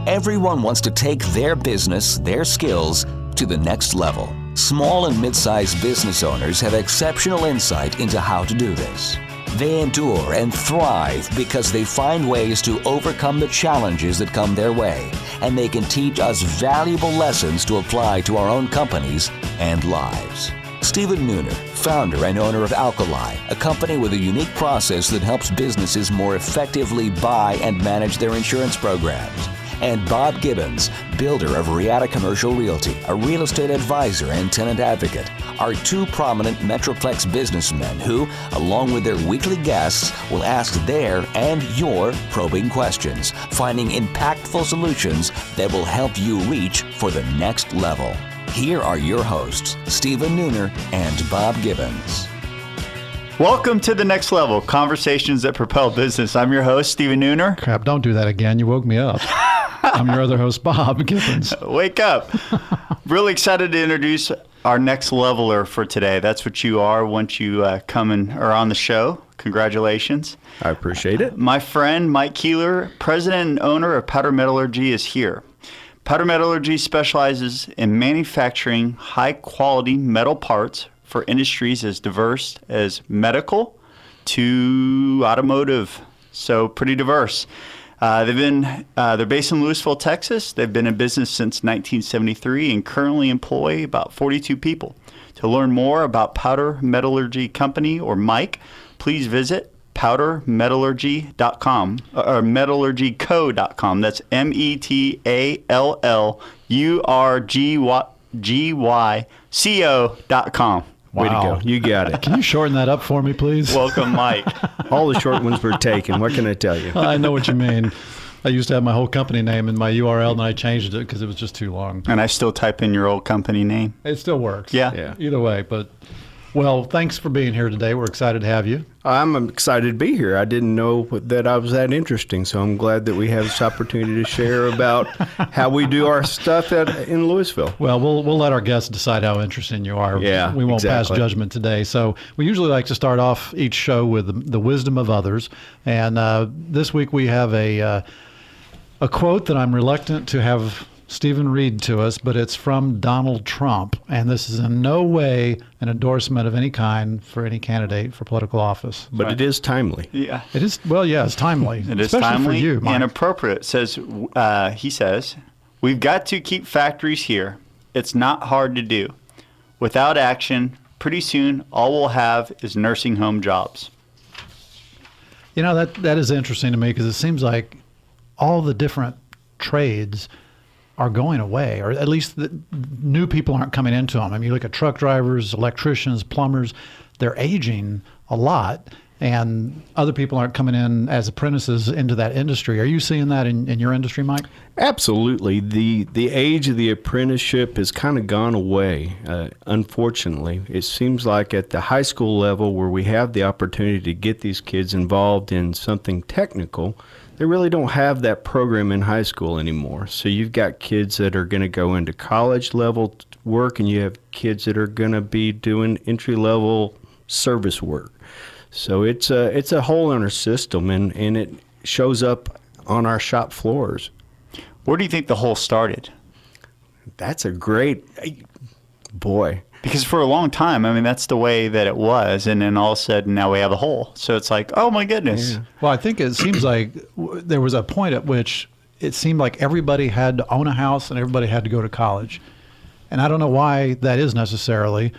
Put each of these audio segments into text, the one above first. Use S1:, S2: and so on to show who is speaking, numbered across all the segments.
S1: Everyone wants to take their business, their skills, to the next level. Small and mid-sized business owners have exceptional insight into how to do this. They endure and thrive because they find ways to overcome the challenges that come their way, and they can teach us valuable lessons to apply to our own companies and lives. Stephen Nooner, founder and owner of Alkali, a company with a unique process that helps businesses more effectively buy and manage their insurance programs. And Bob Gibbons, builder of Riata Commercial Realty, a real estate advisor and tenant advocate, are two prominent Metroplex businessmen who, along with their weekly guests, will ask their and your probing questions, finding impactful solutions that will help you reach for the next level. Here are your hosts, Stephen Nooner and Bob Gibbons.
S2: Welcome to The Next Level, Conversations that Propel Business. I'm your host, Stephen Nooner.
S3: Crap, don't do that again. You woke me up. I'm your other host, Bob Gibbons.
S2: Wake up. Really excited to introduce our next leveler for today. That's what you are once you come and are on the show. Congratulations.
S4: I appreciate it.
S2: My friend, Mike Kuehler, president and owner of Powder Metallurgy, is here. Powder Metallurgy specializes in manufacturing high-quality metal parts for industries as diverse as medical to automotive. So pretty diverse. They're based in Lewisville, Texas. They've been in business since 1973 and currently employ about 42 people. To learn more about Powder Metallurgy Company or Mike, please visit powdermetallurgy.com or metallurgyco.com. That's metallurgyco.com.
S4: Way to go. You got it.
S3: Can you shorten that up for me, please?
S2: Welcome, Mike.
S4: All the short ones were taken. What can I tell you?
S3: I know what you mean. I used to have my whole company name in my URL, and I changed it because it was just too long.
S2: And I still type in your old company name.
S3: It still works.
S2: Yeah.
S3: Either way. But, well, thanks for being here today. We're excited to have you.
S4: I'm excited to be here. I didn't know that I was that interesting, so I'm glad that we have this opportunity to share about how we do our stuff in Louisville.
S3: Well, we'll let our guests decide how interesting you are.
S4: Yeah,
S3: we won't
S4: exactly.
S3: pass judgment today. So we usually like to start off each show with the wisdom of others. And this week we have a quote that I'm reluctant to have Stephen read to us, but it's from Donald Trump, and this is in no way an endorsement of any kind for any candidate for political office.
S4: But it is timely.
S2: Yeah.
S3: It is, well, yeah, it's timely.
S2: It is
S3: especially
S2: timely
S3: for you, Mike.
S2: and appropriate. He says, we've got to keep factories here. It's not hard to do. Without action, pretty soon all we'll have is nursing home jobs.
S3: You know, that is interesting to me because it seems like all the different trades are going away, or at least the new people aren't coming into them. I mean, you look at truck drivers, electricians, plumbers, they're aging a lot, and other people aren't coming in as apprentices into that industry. Are you seeing that in your industry, Mike?
S4: Absolutely. The age of the apprenticeship has kind of gone away, unfortunately. It seems like at the high school level where we have the opportunity to get these kids involved in something technical, they really don't have that program in high school anymore. So you've got kids that are going to go into college level work, and you have kids that are going to be doing entry level service work. So it's a hole in our system, and it shows up on our shop floors.
S2: Where do you think the hole started?
S4: That's a great, boy.
S2: Because for a long time, I mean, that's the way that it was. And then all of a sudden now we have a hole. So it's like, oh, my goodness.
S4: Yeah.
S3: Well, I think it seems like there was a point at which it seemed like everybody had to own a house and everybody had to go to college. And I don't know why that is necessarily.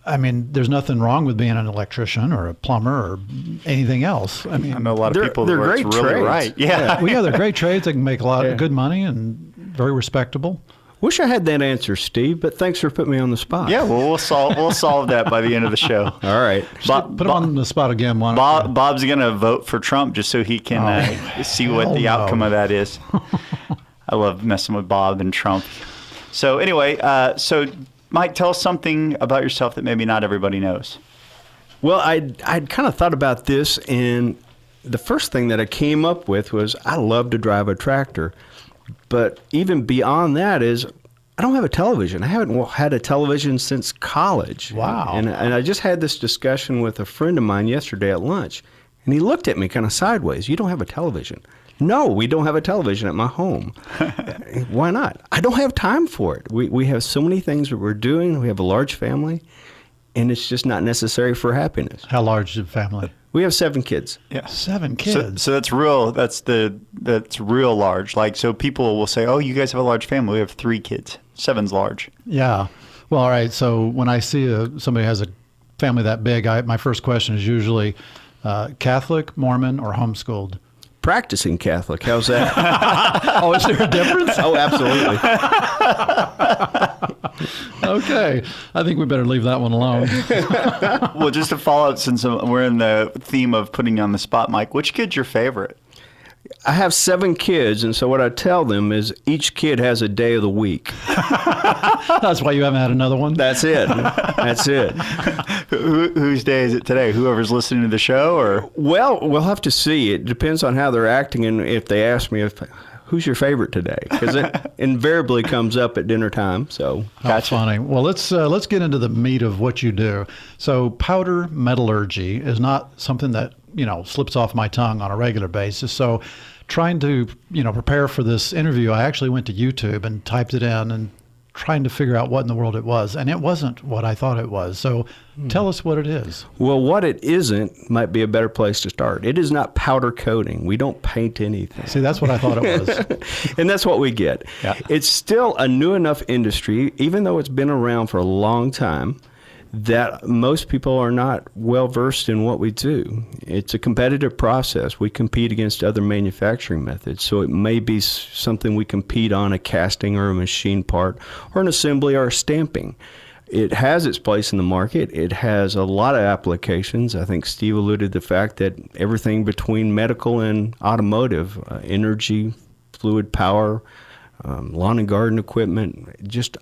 S3: I mean, there's nothing wrong with being an electrician or a plumber or anything else. I mean,
S2: I know a lot of people that
S4: they're
S2: it's
S4: great
S2: really
S4: trades.
S2: right. Yeah.
S3: well, yeah, they're great trades. They can make a lot of good money and very respectable.
S4: Wish I had that answer, Steve, but thanks for putting me on the spot.
S2: Yeah, well, we'll solve that by the end of the show.
S4: All right.
S3: Put him on the spot again. Why don't you?
S2: Bob's going to vote for Trump just so he can see what the outcome of that is. I love messing with Bob and Trump. So anyway, Mike, tell us something about yourself that maybe not everybody knows.
S4: Well, I'd kind of thought about this, and the first thing that I came up with was I love to drive a tractor. But even beyond that is I don't have a television. I haven't had a television since college.
S3: Wow.
S4: And I just had this discussion with a friend of mine yesterday at lunch, and he looked at me kind of sideways. You don't have a television. No, we don't have a television at my home. Why not? I don't have time for it. We have so many things that we're doing. We have a large family, and it's just not necessary for happiness.
S3: How large is the family?
S4: We have 7 kids.
S2: Yeah.
S3: 7 kids.
S2: So that's real. That's real large. Like, so people will say, "Oh, you guys have a large family. We have 3 kids. 7's large."
S3: Yeah. Well, all right. So when I see somebody has a family that big, my first question is usually Catholic, Mormon, or homeschooled.
S4: Practicing Catholic. How's that?
S3: Oh, is there a difference?
S4: Oh, absolutely.
S3: Okay. I think we better leave that one alone.
S2: Well, just to follow up, since we're in the theme of putting you on the spot, Mike, which kid's your favorite?
S4: I have 7 kids, and so what I tell them is each kid has a day of the week.
S3: That's why you haven't had another one?
S4: That's it. That's it.
S2: Whose day is it today? Whoever's listening to the show, or?
S4: Well, we'll have to see. It depends on how they're acting, and if they ask me who's your favorite today, because it invariably comes up at dinner time. So
S3: That's funny. Well, let's get into the meat of what you do. So powder metallurgy is not something that slips off my tongue on a regular basis. So trying to prepare for this interview, I actually went to YouTube and typed it in and trying to figure out what in the world it was, and it wasn't what I thought it was. So tell us what it is.
S4: Well, what it isn't might be a better place to start. It is not powder coating. We don't paint anything.
S3: See, that's what I thought it was.
S4: And that's what we get.
S3: Yeah.
S4: It's still a new enough industry, even though it's been around for a long time, that most people are not well versed in what we do. It's a competitive process. We compete against other manufacturing methods. So it may be something we compete on, a casting or a machine part, or an assembly or a stamping. It has its place in the market. It has a lot of applications. I think Steve alluded to the fact that everything between medical and automotive, energy, fluid power, lawn and garden equipment, just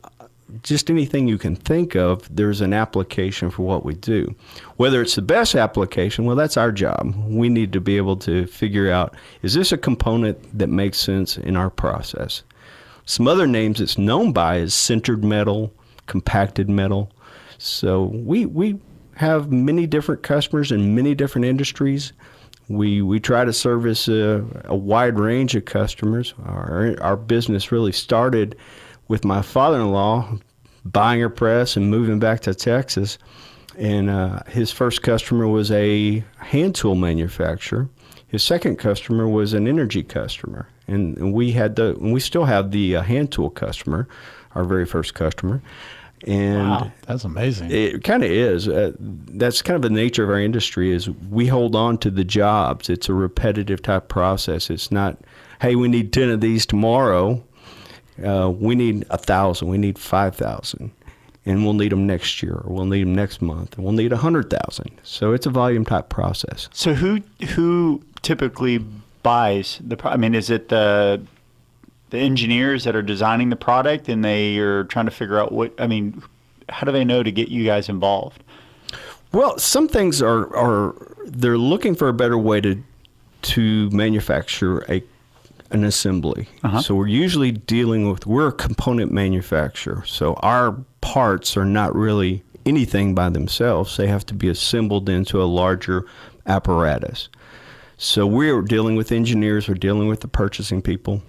S4: anything you can think of, there's an application for what we do. Whether it's the best application, well, that's our job. We need to be able to figure out, is this a component that makes sense in our process? Some other names it's known by is sintered metal, compacted metal. So we have many different customers in many different industries. We try to service a wide range of customers. Our business really started with my father-in-law buying a press and moving back to Texas. And his first customer was a hand tool manufacturer. His second customer was an energy customer. And we still have the hand tool customer, our very first customer. And
S3: wow, that's amazing.
S4: It kind of is. That's kind of the nature of our industry is we hold on to the jobs. It's a repetitive type process. It's not, hey, we need 10 of these tomorrow. We need 1,000, we need 5,000, and we'll need them next year, or we'll need them next month, and we'll need 100,000. So it's a volume type process.
S2: So who typically buys I mean, is it the engineers that are designing the product, and they are trying to figure out how do they know to get you guys involved?
S4: Well, some things are they're looking for a better way to manufacture an assembly. Uh-huh. So we're usually we're a component manufacturer. So our parts are not really anything by themselves. They have to be assembled into a larger apparatus. So we're dealing with engineers, we're dealing with the purchasing people.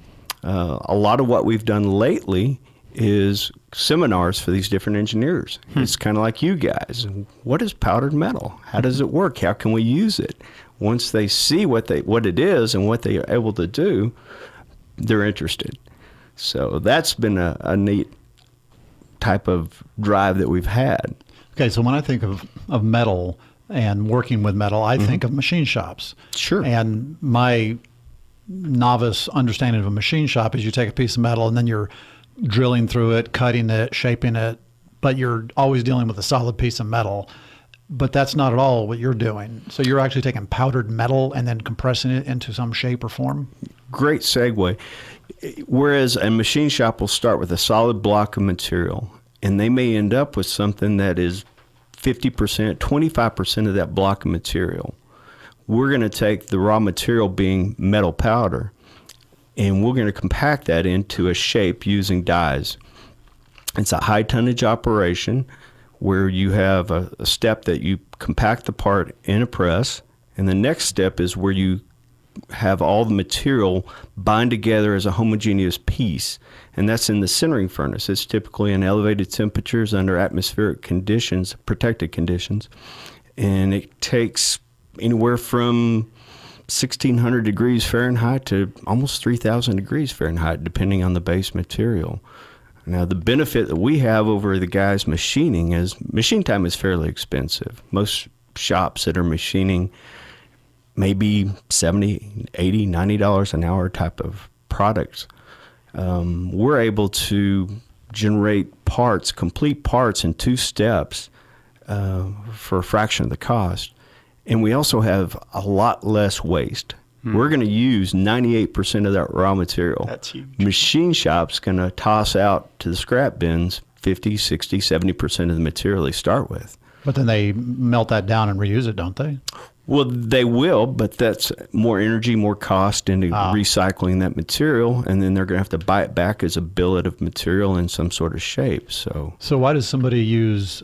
S4: A lot of what we've done lately is seminars for these different engineers. It's kind of like you guys. What is powdered metal? How does it work? How can we use it? Once they see what it is and what they are able to do, they're interested. So that's been a neat type of drive that we've had.
S3: Okay, so when I think of metal and working with metal, I think of machine shops.
S4: Sure.
S3: And my novice understanding of a machine shop is you take a piece of metal and then you're drilling through it, cutting it, shaping it, but you're always dealing with a solid piece of metal. But that's not at all what you're doing. So you're actually taking powdered metal and then compressing it into some shape or form?
S4: Great segue. Whereas a machine shop will start with a solid block of material, and they may end up with something that is 50%, 25% of that block of material. We're going to take the raw material being metal powder, and we're going to compact that into a shape using dies. It's a high tonnage operation where you have a step that you compact the part in a press, and the next step is where you have all the material bind together as a homogeneous piece, and that's in the sintering furnace. It's typically in elevated temperatures under atmospheric conditions, protected conditions, and it takes anywhere from 1,600 degrees Fahrenheit to almost 3,000 degrees Fahrenheit, depending on the base material. Now, the benefit that we have over the guys machining is machine time is fairly expensive. Most shops that are machining maybe $70, $80, $90 an hour type of products. We're able to generate parts, complete parts in 2 steps for a fraction of the cost. And we also have a lot less waste. We're going to use 98% of that raw material.
S2: That's huge.
S4: Machine shop's going to toss out to the scrap bins 50, 60, 70% of the material they start with.
S3: But then they melt that down and reuse it, don't they?
S4: Well, they will, but that's more energy, more cost into recycling that material, and then they're going to have to buy it back as a billet of material in some sort of shape. So
S3: why does somebody use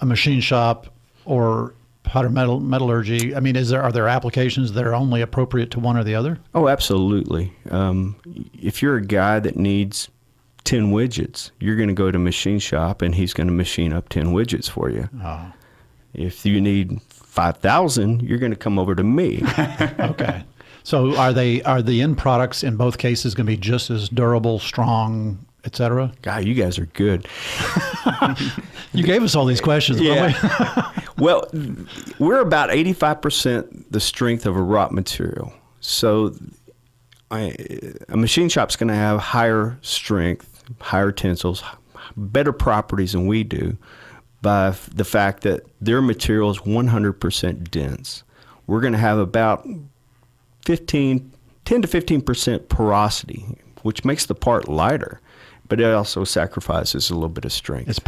S3: a machine shop or powder metallurgy? I mean, are there applications that are only appropriate to one or the other?
S4: Oh, absolutely. If you're a guy that needs 10 widgets, you're going to go to a machine shop, and he's going to machine up 10 widgets for you.
S3: Oh.
S4: If you need 5,000, you're going to come over to me.
S3: Okay. So are the end products in both cases going to be just as durable, strong, et cetera?
S4: God, you guys are good.
S3: You gave us all these questions.
S4: Yeah. Well, we're about 85% the strength of a wrought material. So a machine shop's going to have higher strength, higher tensils, better properties than we do by the fact that their material is 100% dense. We're going to have about 10 to 15% porosity, which makes the part lighter, but it also sacrifices a little bit of strength.
S3: Is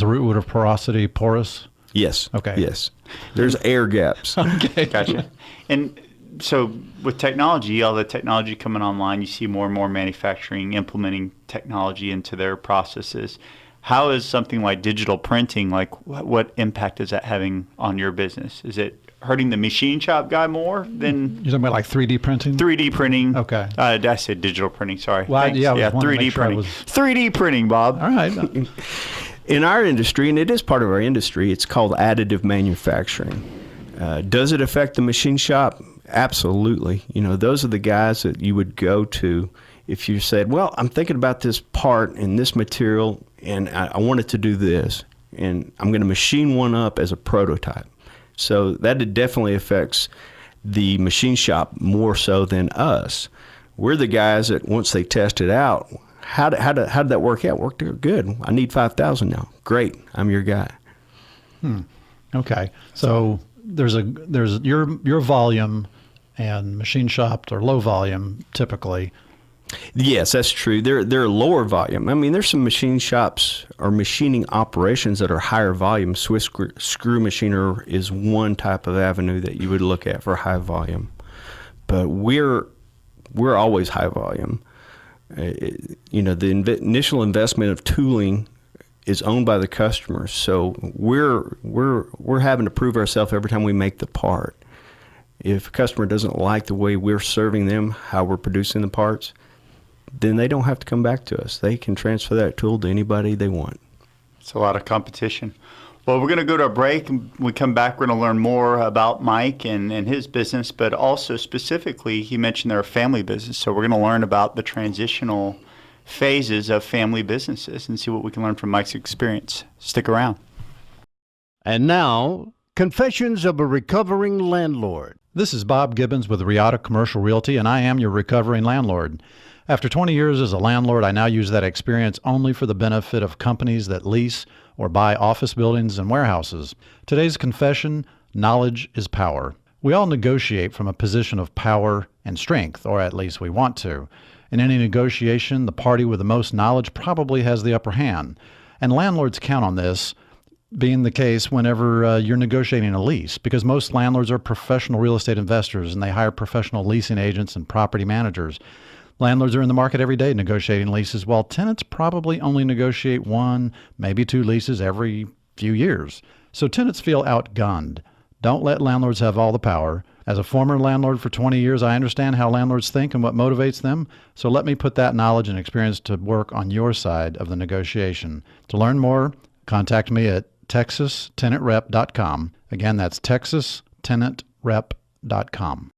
S3: the root word of porosity porous?
S4: Yes.
S3: Okay.
S4: Yes. There's air gaps.
S3: Okay.
S2: Gotcha. And so with technology, all the technology coming online, you see more and more manufacturing implementing technology into their processes. How is something like digital printing, what impact is that having on your business? Is it hurting the machine shop guy more than...
S3: You're talking about like 3D printing?
S2: 3D printing.
S3: Okay.
S2: I said digital printing, sorry.
S3: Well,
S2: Thanks.
S3: yeah, I was wanting to
S2: 3D
S3: make sure I
S2: printing.
S3: was-
S2: 3D printing, Bob.
S3: All right.
S4: In our industry, and it is part of our industry, it's called additive manufacturing. Does it affect the machine shop? Absolutely. You know, those are the guys that you would go to if you said, well, I'm thinking about this part and this material, and I want it to do this, and I'm going to machine one up as a prototype. So that definitely affects the machine shop more so than us. We're the guys that once they test it out, how did that work out? Worked good. I need 5,000 now. Great. I'm your guy.
S3: Okay. So there's your volume and machine shops are low volume typically.
S4: Yes, that's true. They're lower volume. I mean, there's some machine shops or machining operations that are higher volume. Swiss screw machiner is one type of avenue that you would look at for high volume. But we're always high volume. You know, the initial investment of tooling is owned by the customer, so we're having to prove ourselves every time we make the part. If a customer doesn't like the way we're serving them, how we're producing the parts, then they don't have to come back to us. They can transfer that tool to anybody they want.
S2: It's a lot of competition. Well, we're going to go to a break. When we come back, we're going to learn more about Mike and his business, but also specifically, he mentioned they're a family business. So we're going to learn about the transitional phases of family businesses and see what we can learn from Mike's experience. Stick around.
S5: And now, Confessions of a Recovering Landlord.
S3: This is Bob Gibbons with Riata Commercial Realty, and I am your recovering landlord. After 20 years as a landlord, I now use that experience only for the benefit of companies that lease or buy office buildings and warehouses. Today's confession: knowledge is power. We all negotiate from a position of power and strength, or at least we want to. In any negotiation, the party with the most knowledge probably has the upper hand, and landlords count on this being the case whenever you're negotiating a lease, because most landlords are professional real estate investors and they hire professional leasing agents and property managers. Landlords are in the market every day negotiating leases, while tenants probably only negotiate 1, maybe 2 leases every few years. So tenants feel outgunned. Don't let landlords have all the power. As a former landlord for 20 years, I understand how landlords think and what motivates them. So let me put that knowledge and experience to work on your side of the negotiation. To learn more, contact me at texastenantrep.com. Again, that's texastenantrep.com.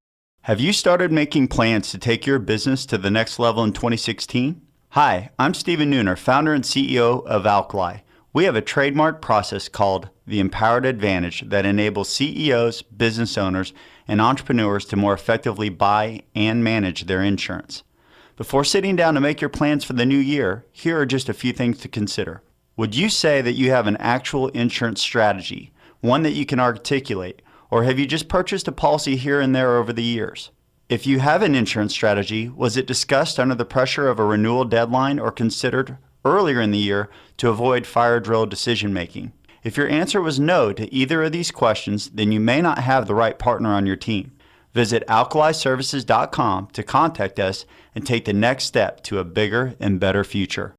S2: Have you started making plans to take your business to the next level in 2016? Hi, I'm Stephen Nooner, founder and CEO of Alkali. We have a trademark process called the Empowered Advantage that enables CEOs, business owners, and entrepreneurs to more effectively buy and manage their insurance. Before sitting down to make your plans for the new year, here are just a few things to consider. Would you say that you have an actual insurance strategy, one that you can articulate, or have you just purchased a policy here and there over the years? If you have an insurance strategy, was it discussed under the pressure of a renewal deadline or considered earlier in the year to avoid fire drill decision making? If your answer was no to either of these questions, then you may not have the right partner on your team. Visit alkaliservices.com to contact us and take the next step to a bigger and better future.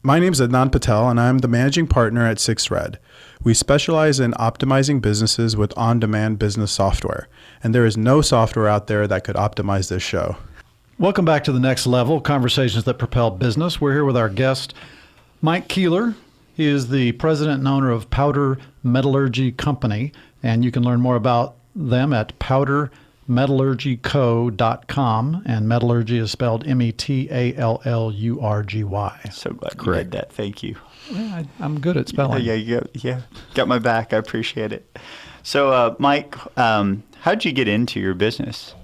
S6: My name is Adnan Patel, and I'm the managing partner at 6Red. We specialize in optimizing businesses with on-demand business software, and there is no software out there that could optimize this show.
S3: Welcome back to The Next Level, Conversations That Propel Business. We're here with our guest, Mike Kuehler. He is the president and owner of Powder Metallurgy Company, and you can learn more about them at powdermetallurgyco.com, and metallurgy is spelled METALLURGY.
S2: So glad you did that. Thank you.
S3: Yeah, I'm good at spelling.
S2: Yeah. Got my back. I appreciate it. So, Mike, how'd you get into your business?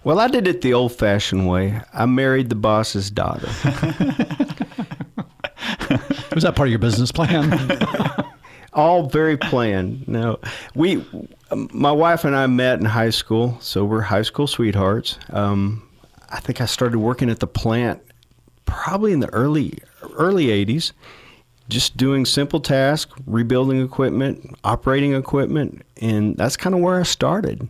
S4: Well, I did it the old-fashioned way. I married the boss's daughter.
S3: Was that part of your business plan?
S4: All very planned. No, my wife and I met in high school, so we're high school sweethearts. I think I started working at the plant probably in the early 80s, just doing simple tasks, rebuilding equipment, operating equipment, and that's kind of where I started.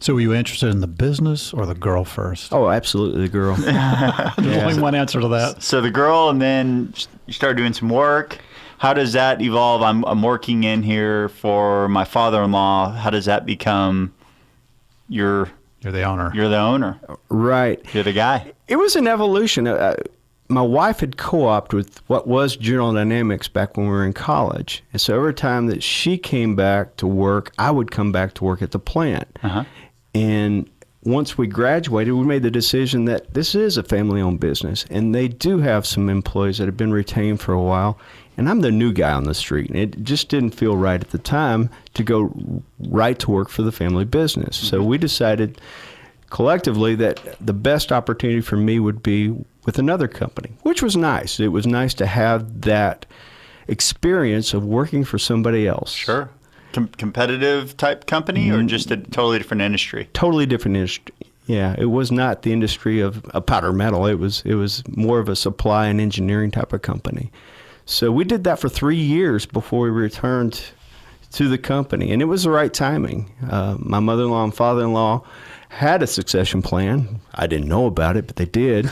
S3: So were you interested in the business or the girl first?
S4: Oh, absolutely, the girl.
S3: There's only one answer to that.
S2: So the girl, and then you started doing some work. How does that evolve? I'm working in here for my father-in-law. How does that become You're the owner. You're the owner.
S4: Right.
S2: You're the guy.
S4: It was an evolution. My wife had co-opted with what was General Dynamics back when we were in college. And so every time that she came back to work, I would come back to work at the plant.
S2: Uh-huh.
S4: And once we graduated, we made the decision that this is a family-owned business, and they do have some employees that have been retained for a while. And I'm the new guy on the street, and it just didn't feel right at the time to go right to work for the family business. Mm-hmm. So we decided collectively that the best opportunity for me would be with another company, which was nice. It was nice to have that experience of working for somebody else.
S2: Sure. Competitive type company or just a totally different industry?
S4: Totally different industry. Yeah, it was not the industry of powder metal. It was more of a supply and engineering type of company. So we did that for 3 years before we returned to the company, and it was the right timing. My mother-in-law and father-in-law had a succession plan. I didn't know about it, but they did.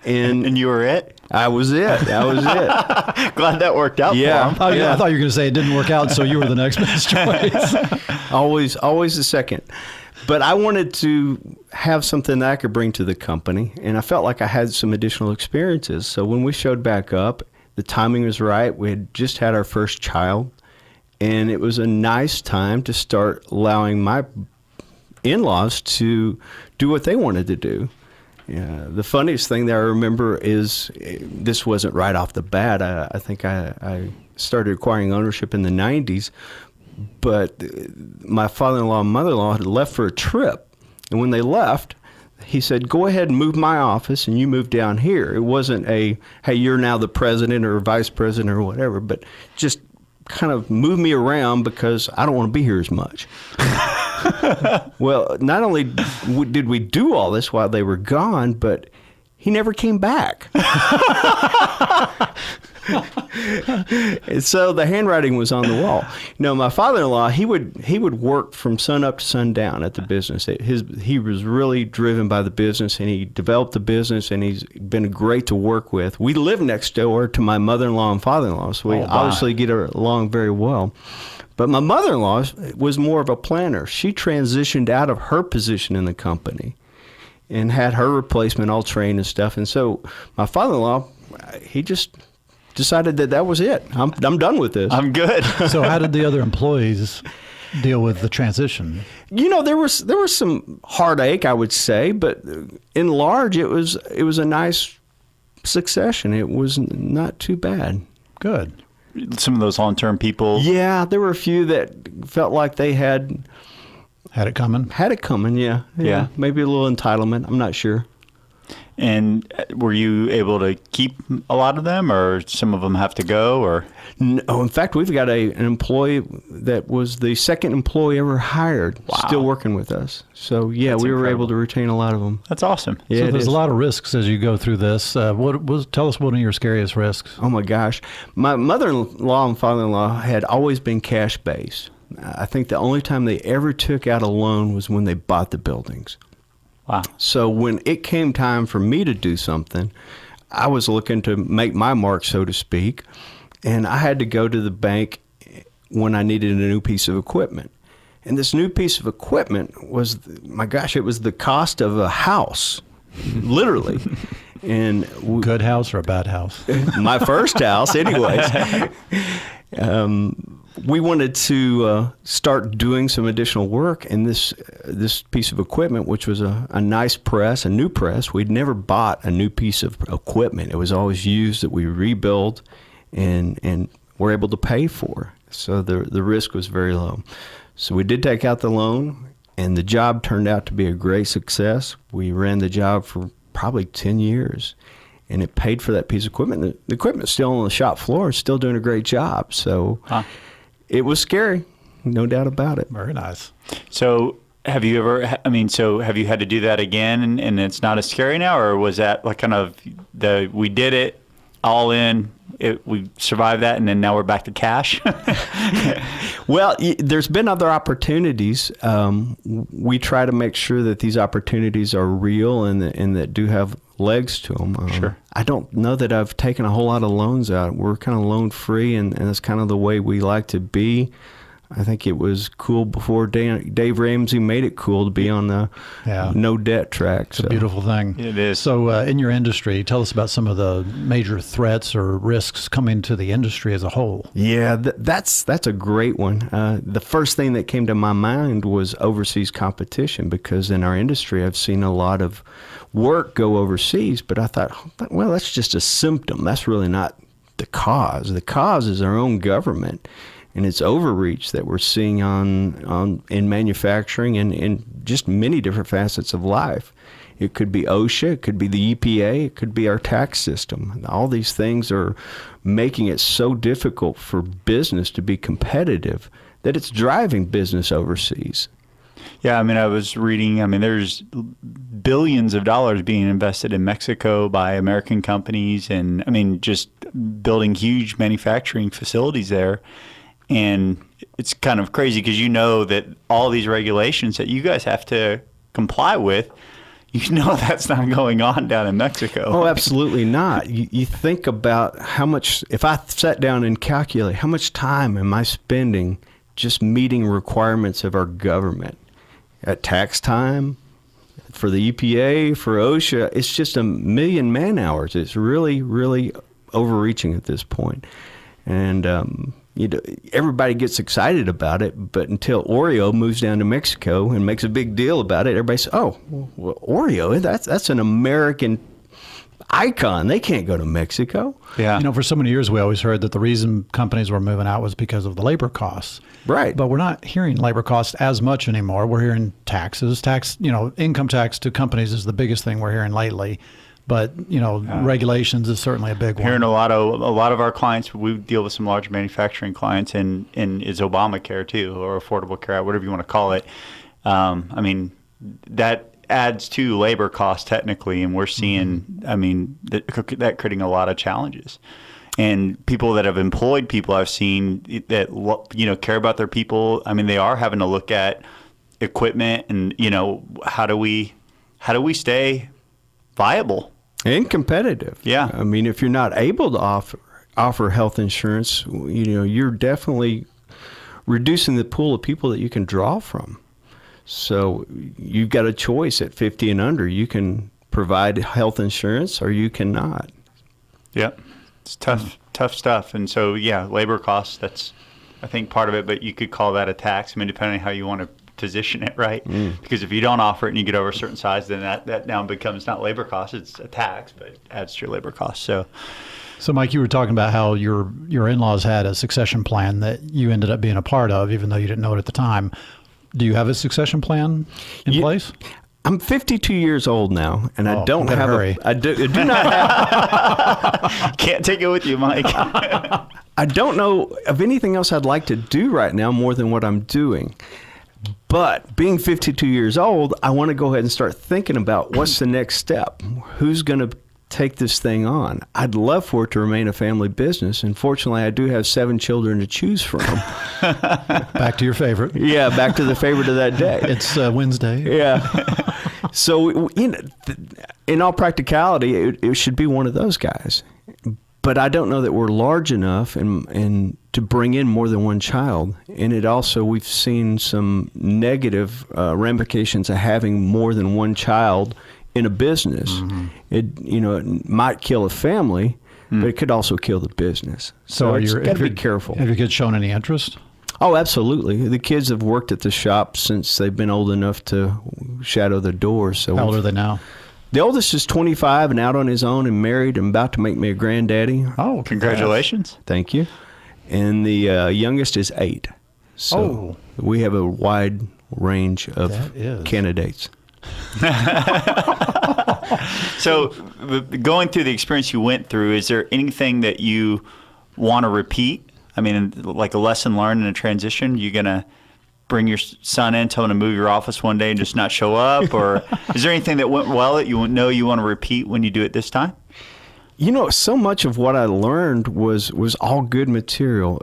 S2: And you were it?
S4: I was it.
S2: Glad that worked out for him.
S3: I thought you were going to say it didn't work out, so you were the next best choice.
S4: Always the second. But I wanted to have something that I could bring to the company, and I felt like I had some additional experiences. So when we showed back up, the timing was right. We had just had our first child, and it was a nice time to start allowing my in-laws to do what they wanted to do. Yeah, the funniest thing that I remember is this wasn't right off the bat. I think I started acquiring ownership in the 90s, but my father-in-law and mother-in-law had left for a trip, and when they left, he said, go ahead and move my office and you move down here. It wasn't hey, you're now the president or vice president or whatever, but just kind of move me around because I don't want to be here as much. Well, not only did we do all this while they were gone, but he never came back. And so the handwriting was on the wall. My father-in-law, he would work from sun up to sundown at the business. He was really driven by the business, and he developed the business, and he's been great to work with. We live next door to my mother-in-law and father-in-law, so we obviously get along very well. But my mother-in-law was more of a planner. She transitioned out of her position in the company and had her replacement all trained and stuff. And so my father-in-law, he just decided that was it. I'm done with this.
S2: I'm good.
S3: So how did the other employees deal with the transition?
S4: There was some heartache, I would say, but in large, it was a nice succession. It was not too bad.
S3: Good.
S2: Some of those long-term people.
S4: Yeah, there were a few that felt like they had
S3: it coming.
S4: Yeah. Maybe a little entitlement. I'm not sure.
S2: And were you able to keep a lot of them, or some of them have to go? Or
S4: no, in fact, we've got an employee that was the second employee ever hired, still working with us. So yeah,
S2: That's
S4: we were
S2: incredible.
S4: able to retain a lot of them.
S2: That's awesome.
S4: Yeah,
S3: so there's a lot of risks as you go through this. Tell us one of your scariest risks.
S4: Oh my gosh, my mother-in-law and father-in-law had always been cash-based. I think the only time they ever took out a loan was when they bought the buildings.
S2: Wow.
S4: So when it came time for me to do something, I was looking to make my mark, so to speak, and I had to go to the bank when I needed a new piece of equipment. And this new piece of equipment was, it was the cost of a house, literally. And
S3: Good house or a bad house?
S4: my first house, anyways. We wanted to start doing some additional work, and this piece of equipment, which was a nice press, a new press. We'd never bought a new piece of equipment. It was always used that we rebuild and were able to pay for. So the risk was very low. So we did take out the loan, and the job turned out to be a great success. We ran the job for probably 10 years. And it paid for that piece of equipment. The equipment's still on the shop floor, still doing a great job. So it was scary, no doubt about it.
S3: Very nice.
S2: So have you had to do that again, and it's not as scary now, or was that like kind of we did it all in, we survived that, and then now we're back to cash?
S4: Well, there's been other opportunities. We try to make sure that these opportunities are real and that do have legs to them.
S2: Sure.
S4: I don't know that I've taken a whole lot of loans out. We're kind of loan free, and that's kind of the way we like to be. I think it was cool before Dave Ramsey made it cool to be on the no debt track.
S3: It's a beautiful thing.
S2: It is.
S3: So in your industry, tell us about some of the major threats or risks coming to the industry as a whole.
S4: Yeah, that's a great one. The first thing that came to my mind was overseas competition, because in our industry I've seen a lot of work go overseas, but I thought, well, that's just a symptom. That's really not the cause. The cause is our own government. And it's overreach that we're seeing in manufacturing and in just many different facets of life. It could be OSHA, it could be the EPA, it could be our tax system. All these things are making it so difficult for business to be competitive that it's driving business overseas.
S2: Yeah, I was reading, there's billions of dollars being invested in Mexico by American companies, and just building huge manufacturing facilities there. And it's kind of crazy because that all these regulations that you guys have to comply with, that's not going on down in Mexico.
S4: Oh, absolutely not. You think about how much, if I sat down and calculate how much time am I spending just meeting requirements of our government at tax time, for the EPA, for OSHA, it's just 1 million man hours. It's really, really overreaching at this point. And, everybody gets excited about it, but until Oreo moves down to Mexico and makes a big deal about it, everybody says, "Oh, well, Oreo, that's an American icon. They can't go to Mexico."
S2: Yeah.
S3: For so many years, we always heard that the reason companies were moving out was because of the labor costs.
S4: Right.
S3: But we're not hearing labor costs as much anymore. We're hearing taxes. Income tax to companies is the biggest thing we're hearing lately. But, regulations is certainly a big one.
S2: Hearing a lot of our clients, we deal with some large manufacturing clients, and is Obamacare too, or Affordable Care Act, whatever you want to call it. That adds to labor costs technically, and we're seeing, that creating a lot of challenges. And people that have employed people I've seen that, care about their people. I mean, they are having to look at equipment and, how do we stay viable
S4: and competitive?
S2: Yeah.
S4: I mean, if you're not able to offer health insurance, you're definitely reducing the pool of people that you can draw from. So you've got a choice at 50 and under. You can provide health insurance or you cannot.
S2: Yep. It's tough stuff. And so, labor costs, that's, I think, part of it, but you could call that a tax. I mean, depending on how you want to position it, right? Because if you don't offer it and you get over a certain size, then that now becomes not labor costs, it's a tax, but it adds to your labor costs. So
S3: Mike, you were talking about how your in-laws had a succession plan that you ended up being a part of, even though you didn't know it at the time. Do you have a succession plan in place?
S4: I'm 52 years old now, and I don't have I do not have.
S2: Can't take it with you, Mike.
S4: I don't know of anything else I'd like to do right now more than what I'm doing. But being 52 years old, I want to go ahead and start thinking about what's the next step. Who's going to take this thing on? I'd love for it to remain a family business. Unfortunately, I do have 7 children to choose from.
S3: Back to your favorite.
S4: Yeah, back to the favorite of that day.
S3: It's Wednesday.
S4: Yeah. So, in all practicality, it should be one of those guys. But I don't know that we're large enough and to bring in more than one child. And it also, we've seen some negative ramifications of having more than one child in a business. Mm-hmm. It might kill a family, but it could also kill the business. So you got to be careful.
S3: Have your kids shown any interest?
S4: Oh, absolutely. The kids have worked at the shop since they've been old enough to shadow the doors. So
S3: how old are they now?
S4: The oldest is 25 and out on his own and married and about to make me a granddaddy.
S2: Oh, congratulations.
S4: Thank you. And the youngest is 8. So we have a wide range of candidates.
S2: So going through the experience you went through, is there anything that you want to repeat? I mean, like a lesson learned in a transition? You going to bring your son in, tell him to move your office one day and just not show up? Or is there anything that went well that you know you want to repeat when you do it this time?
S4: So much of what I learned was all good material.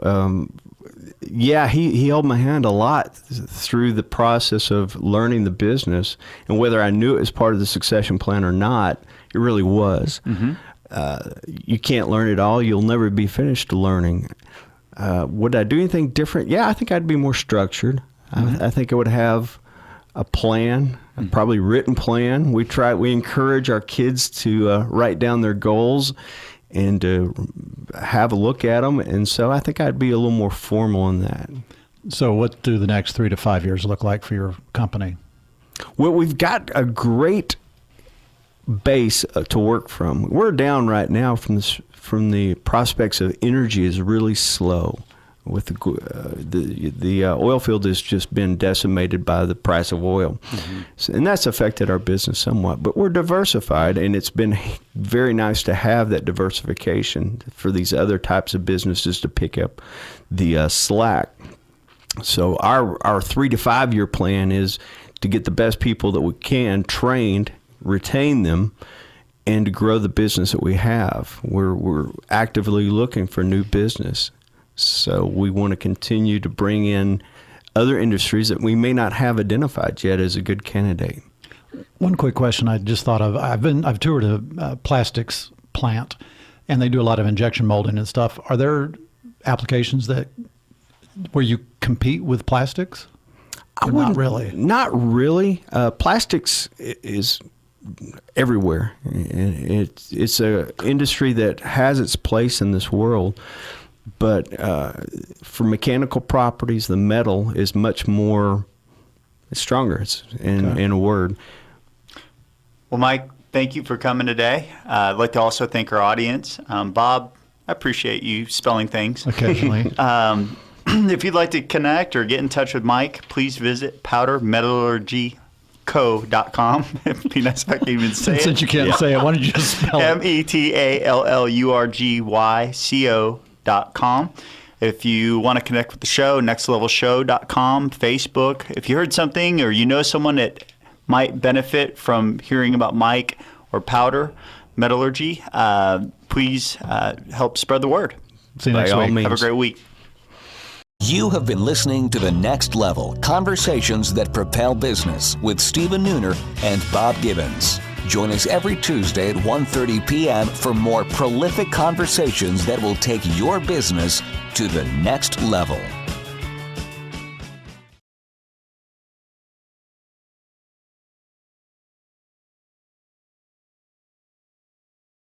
S4: He held my hand a lot through the process of learning the business, and whether I knew it was part of the succession plan or not, it really was. Mm-hmm. You can't learn it all. You'll never be finished learning. Would I do anything different? Yeah, I think I'd be more structured. Mm-hmm. I think I would have a plan, a probably written plan. We encourage our kids to write down their goals and to have a look at them. And so I think I'd be a little more formal in that.
S3: So what do the next 3 to 5 years look like for your company?
S4: Well, we've got a great base to work from. We're down right now from the prospects of energy is really slow. With the oil field has just been decimated by the price of oil. Mm-hmm. And that's affected our business somewhat. But we're diversified, and it's been very nice to have that diversification for these other types of businesses to pick up the slack. So our 3 to 5 year plan is to get the best people that we can trained, retain them, and to grow the business that we have. We're actively looking for new business. So we want to continue to bring in other industries that we may not have identified yet as a good candidate.
S3: One quick question I just thought of. I've toured a plastics plant, and they do a lot of injection molding and stuff. Are there applications where you compete with plastics? Not really.
S4: Not really. Plastics is everywhere. It's a industry that has its place in this world. But for mechanical properties, the metal is much more stronger. It's in a word.
S2: Well, Mike, thank you for coming today. I'd like to also thank our audience. Bob, I appreciate you spelling things.
S3: Occasionally.
S2: If you'd like to connect or get in touch with Mike, please visit powdermetallurgyco.com. It'd be nice if I could even say it.
S3: Since you can't say it, why don't you just spell it?
S2: METALLURGYCO.com. If you want to connect with the show, nextlevelshow.com, Facebook. If you heard something or you know someone that might benefit from hearing about Mike or Powder, Metallurgy, please help spread the word.
S3: See you next
S4: By all
S3: week.
S4: means.
S2: Have a great week.
S1: You have been listening to The Next Level, Conversations That Propel Business with Stephen Nooner and Bob Gibbons. Join us every Tuesday at 1:30 p.m. for more prolific conversations that will take your business to the next level.